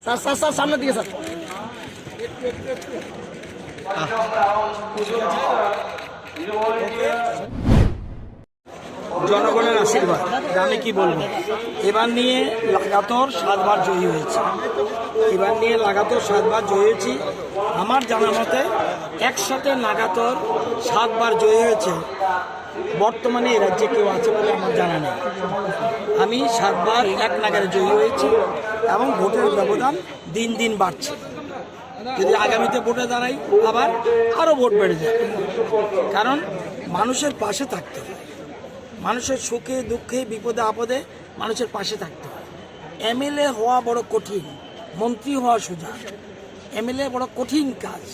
Sir sir sir সামনের দিকে sir. জনগণের আশীর্বাদ, আমি কি বলবো, এবার নিয়ে লাগাতার 7 বার জয়ী হয়েছে। এবার নিয়ে লাগাতার 7 বার জয়ী হয়েছি। আমার জানা মতে একসাথে লাগাতার 7 বার জয়ী হয়েছে বর্তমানে এই রাজ্যে কেউ আছে বলে আমার জানা নেই। আমি 7 বার এক নাগারে জয়ী হয়েছি এবং ভোটের ব্যবধান দিন দিন বাড়ছে। যদি আগামীতে ভোটে দাঁড়াই আবার আরও ভোট বেড়ে যায়, কারণ মানুষের পাশে থাকতে হয়, মানুষের সুখে দুঃখে বিপদে আপদে মানুষের পাশে থাকতে হয়। এমএলএ হওয়া বড় কঠিন, মন্ত্রী হওয়া সোজা। এমএলএ বড় কঠিন কাজ।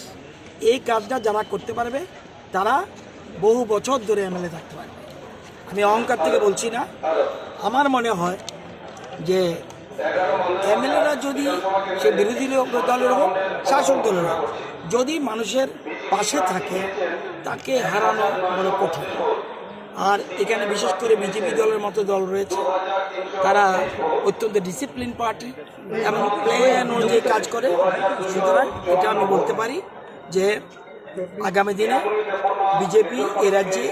এই কাজটা যারা করতে পারবে তারা বহু বছর ধরে এমএলএ থাকতে পারবে। আমি অহংকার থেকে বলছি না। আমার মনে হয় যে এমএলএরা যদি সে বিরোধী দলের হোক শাসক দলের হোক, যদি মানুষের পাশে থাকে তাকে হারানো বড় কঠিন। আর এখানে বিশেষ করে বিজেপি দলের মতো দল রয়েছে, তারা অত্যন্ত ডিসিপ্লিন পার্টি এবং প্ল্যান অনুযায়ী কাজ করে। সুতরাং এটা আমি বলতে পারি যে আগামী দিনে বিজেপি এ রাজ্যে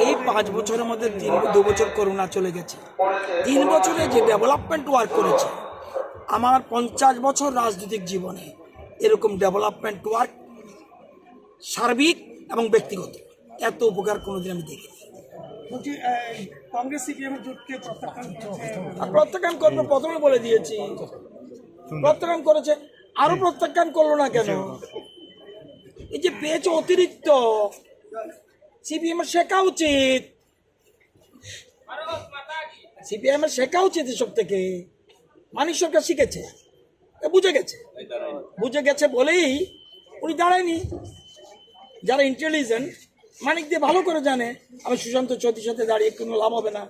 এই 5 বছরের মধ্যে 2 বছর করোনা চলে গেছে, 3 বছরে যে ডেভেলপমেন্ট ওয়ার্ক করেছে, আমার 50 বছর রাজনৈতিক জীবনে এরকম ডেভেলপমেন্ট ওয়ার্ক সার্বিক এবং ব্যক্তিগত এত উপকার কোনোদিন আমি দেখিনি। কংগ্রেস সিপিএম জোটকে প্রত্যাখ্যান করবে, প্রথমে বলে দিয়েছি। প্রত্যাখ্যান করেছে, আরো প্রত্যাখ্যান করলো না কেন? এই যে পেয়েছে অতিরিক্ত, সিপিএম এর শেখা উচিত, সিপিএম এর শেখা উচিত এসব থেকে। মানিক সরকার শিখেছে, বুঝে গেছে বলেই উনি দাঁড়ায়নি। যারা ইন্টেলিজেন্ট মানিক দিয়ে ভালো করে জানে আমি সুশান্ত চৌধুরীর সাথে দাঁড়িয়ে কোনো লাভ হবে না,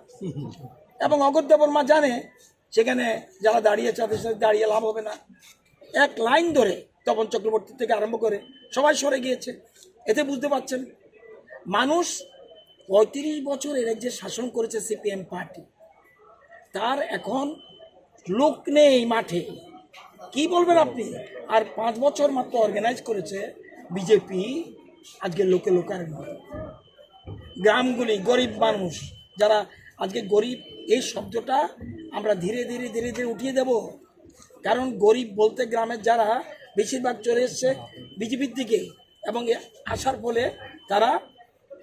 এবং অগত্যা বর্মা জানে সেখানে যারা দাঁড়িয়েছে তাদের সাথে দাঁড়িয়ে লাভ হবে না। এক লাইন ধরে তপন চক্রবর্তী থেকে আরম্ভ করে সবাই সরে গিয়েছে। এতে বুঝতে পারছেন মানুষ 35 বছর এর রাজ্যে শাসন করেছে সিপিএম পার্টি, তার এখন লোক নেই মাঠে, কি বলবেন আপনি? আর 5 বছর মাত্র অর্গানাইজ করেছে বিজেপি। আজকে লোকে লোকারণ্য, গ্রামগুলি গরিব মানুষ যারা আজকে গরিব, এই শব্দটা আমরা ধীরে ধীরে উঠিয়ে দেব। কারণ গরিব বলতে গ্রামের যারা বেশিরভাগ চলে এসছে বিজেপির দিকে, এবং আসার ফলে তারা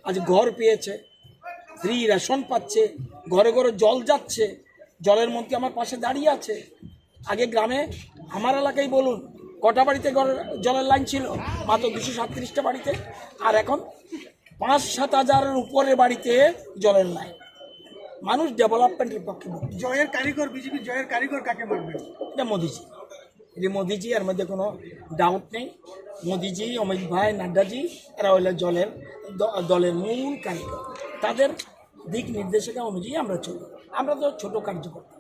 আজ ঘর পেয়েছে, ফ্রি রেশন পাচ্ছে, ঘরে ঘরে জল যাচ্ছে, জলের মন্ত্রী আমার পাশে দাঁড়িয়ে আছে। আগে গ্রামে আমার এলাকায় বলুন কটা বাড়িতে জলের লাইন ছিল? মাত্র 237টা বাড়িতে। আর এখন 5-7 হাজারের উপরে বাড়িতে জলের লাইন। মানুষ ডেভেলপমেন্টের পক্ষে। জয়ের কারিগর, বিজেপি জয়ের কারিগর কাকে মানবে? এটা মোদিজি, এটা মোদিজি, এর মধ্যে কোনো ডাউট নেই। মোদিজি, অমিত ভাই, নাড্ডাজি এরা হইলে দলের মূল কারিগর। তাদের দিক নির্দেশিকা অনুযায়ী আমরা চলি। আমরা তো ছোট কার্যকর্তা,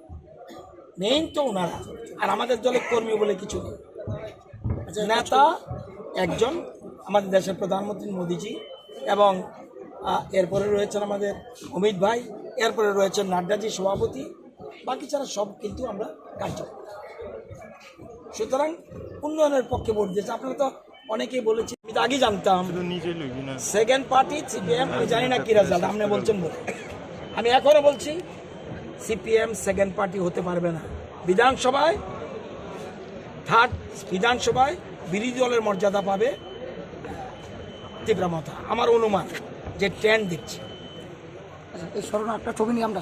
মেইন তো ওনারা। আর আমাদের দলের কর্মী বলে কিছু নেই। নেতা একজন আমাদের দেশের প্রধানমন্ত্রী মোদিজি, এবং এরপরে রয়েছেন আমাদের অমিত ভাই, এরপরে রয়েছেন নাড্ডাজি সভাপতি, বাকি ছাড়া সব কিন্তু আমরা কার্যকর। সুতরাং উন্নয়নের পক্ষে ভোট দিয়েছে। আপনারা তো অনেকেই বলেছি, আমি তো আগে জানতাম সেকেন্ড পার্টি সিপিএম, আমি জানি না কি রেজাল্ট, আপনি বলছেন বলে আমি এখনো বলছি সিপিএম সেকেন্ড পার্টি হতে পারবে না। বিধানসভায় থার্ড, বিধানসভায় বিরোধী দলের মর্যাদা পাবে তীব্রমতা। আমার অনুমান যে ট্রেন্ড দিচ্ছে। এই স্মরণ একটা ছবি নিয়ে আমরা